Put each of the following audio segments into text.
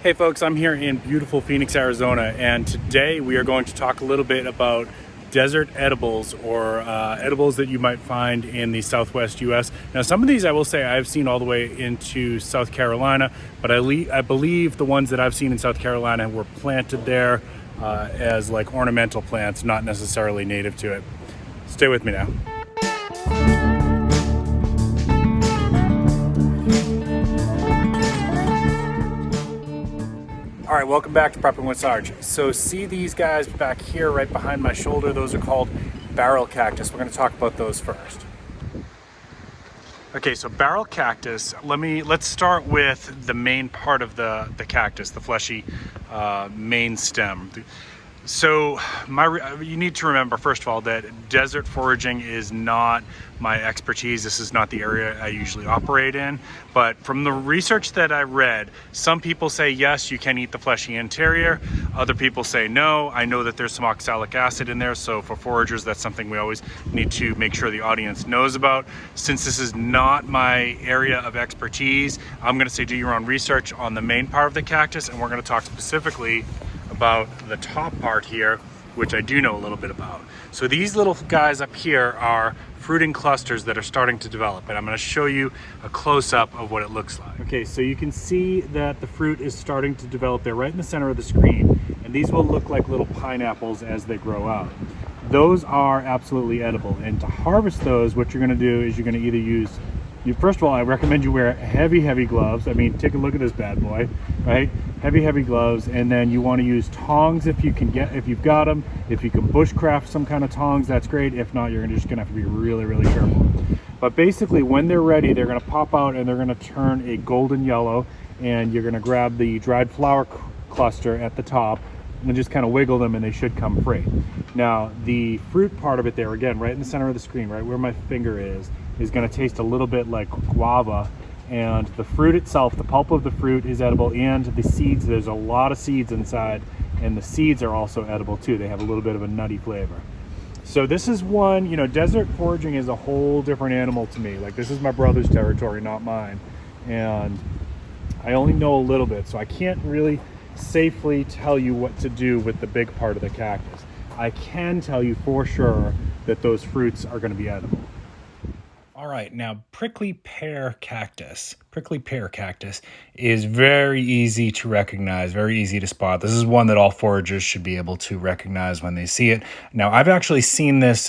Hey folks, I'm here in beautiful Phoenix, Arizona, and today we are going to talk a little bit about desert edibles or edibles that you might find in the Southwest US. Now some of these I will say I've seen all the way into South Carolina, but I believe the ones that I've seen in South Carolina were planted there as like ornamental plants, not necessarily native to it. Stay with me now. All right, welcome back to Prepping with Sarge. So see these guys back here right behind my shoulder? Those are called barrel cactus. We're going to talk about those first. Okay, so barrel cactus, let's start with the main part of the cactus, the fleshy main stem. So you need to remember, first of all, that desert foraging is not my expertise. This is not the area I usually operate in. But from the research that I read, some people say, yes, you can eat the fleshy interior. Other people say no. I know that there's some oxalic acid in there. So for foragers, that's something we always need to make sure the audience knows about. Since this is not my area of expertise, I'm going to say do your own research on the main part of the cactus. And we're going to talk specifically about the top part here, which I do know a little bit about. So these little guys up here are fruiting clusters that are starting to develop, and I'm going to show you a close-up of what it looks like. Okay, so you can see that the fruit is starting to develop there right in the center of the screen, and these will look like little pineapples as they grow out. Those are absolutely edible, and to harvest those, what you're going to do is you're going to either use first of all, I recommend you wear heavy gloves. I mean, take a look at this bad boy, right? Heavy gloves, and then you want to use tongs if you've got them. If you can bushcraft some kind of tongs, that's great. If not, you're just gonna have to be really careful. But basically, when they're ready, they're gonna pop out and they're gonna turn a golden yellow, and you're gonna grab the dried flower cluster at the top and just kind of wiggle them, and they should come free. Now, the fruit part of it there, again, right in the center of the screen, right where my finger is going to taste a little bit like guava, and the fruit itself, the pulp of the fruit is edible, and the seeds, there's a lot of seeds inside, and the seeds are also edible too. They have a little bit of a nutty flavor. So this is one, desert foraging is a whole different animal to me. Like, this is my brother's territory, not mine, and I only know a little bit, so I can't really safely tell you what to do with the big part of the cactus. I can tell you for sure that those fruits are going to be edible. All right, now prickly pear cactus is very easy to recognize, very easy to spot. This is one that all foragers should be able to recognize when they see it. Now, I've actually seen this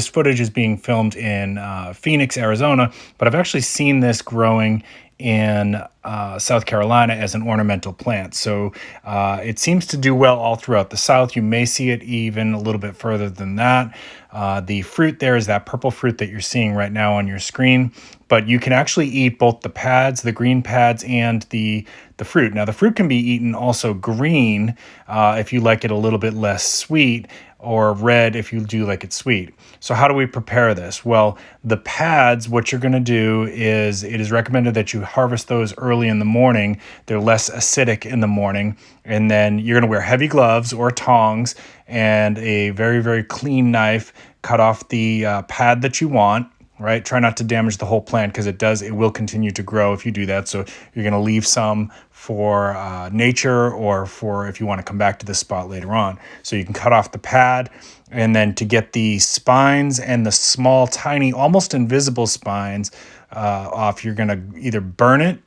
footage is being filmed in Phoenix, Arizona, but I've actually seen this growing in South Carolina as an ornamental plant. So it seems to do well all throughout the South. You may see it even a little bit further than that. The fruit there is that purple fruit that you're seeing right now on your screen, but you can actually eat both the pads, the green pads, and the fruit. Now, the fruit can be eaten also green if you like it a little bit less sweet, or red if you do like it sweet. So how do we prepare this? Well, the pads, what you're going to do is it is recommended that you harvest those early in the morning. They're less acidic in the morning. And then you're going to wear heavy gloves or tongs and a very clean knife. Cut off the pad that you want. Right? Try not to damage the whole plant, because it will continue to grow if you do that. So you're going to leave some for nature, or for if you want to come back to this spot later on. So you can cut off the pad, and then to get the spines and the small, tiny, almost invisible spines off, you're going to either burn it,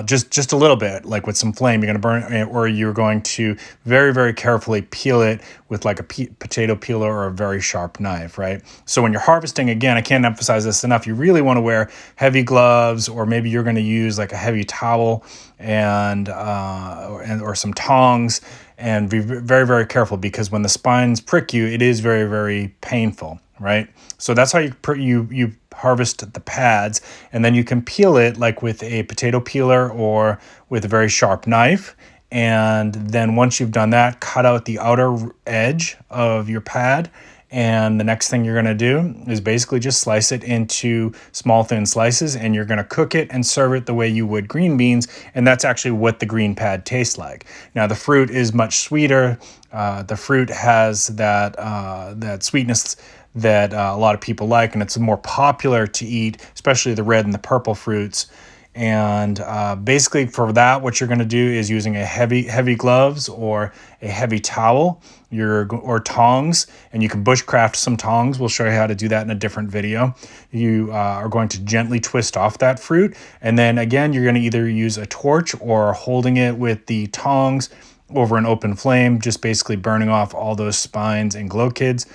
just a little bit, like with some flame, you're going to burn it, or you're going to very carefully peel it with like a potato peeler or a very sharp knife, right? So when you're harvesting, again, I can't emphasize this enough, you really want to wear heavy gloves, or maybe you're going to use like a heavy towel or some tongs, and be very careful, because when the spines prick you, it is very painful, right? So that's how you harvest the pads, and then you can peel it like with a potato peeler or with a very sharp knife. And then once you've done that, cut out the outer edge of your pad, and the next thing you're going to do is basically just slice it into small thin slices, and you're going to cook it and serve it the way you would green beans, and that's actually what the green pad tastes like. Now, the fruit is much sweeter. The fruit has that sweetness that a lot of people like, and it's more popular to eat, especially the red and the purple fruits, And basically for that, what you're going to do is using a heavy gloves or a heavy towel, or tongs, and you can bushcraft some tongs. We'll show you how to do that in a different video. You are going to gently twist off that fruit, and then again you're going to either use a torch or holding it with the tongs over an open flame, just basically burning off all those spines and glow kids.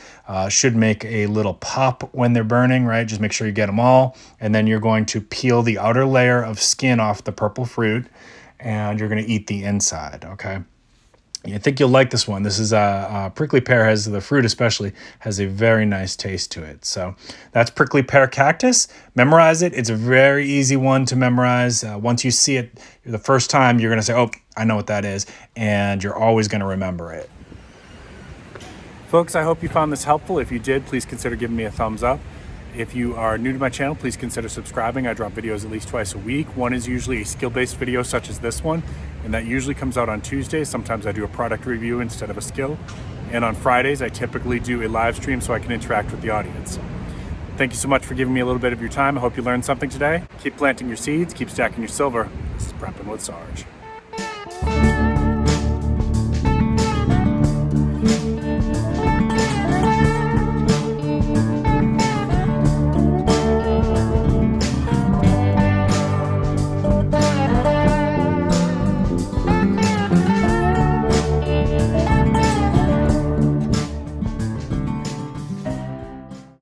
Should make a little pop when they're burning, right? Just make sure you get them all. And then you're going to peel the outer layer of skin off the purple fruit, and you're going to eat the inside, okay? I think you'll like this one. This is a prickly pear, has the fruit especially, has a very nice taste to it. So that's prickly pear cactus. Memorize it. It's a very easy one to memorize. Once you see it the first time, you're going to say, oh, I know what that is. And you're always going to remember it. Folks, I hope you found this helpful. If you did, please consider giving me a thumbs up. If you are new to my channel, please consider subscribing. I drop videos at least twice a week. One is usually a skill-based video such as this one, and that usually comes out on Tuesdays. Sometimes I do a product review instead of a skill. And on Fridays, I typically do a live stream so I can interact with the audience. Thank you so much for giving me a little bit of your time. I hope you learned something today. Keep planting your seeds, keep stacking your silver. This is Prepping with Sarge.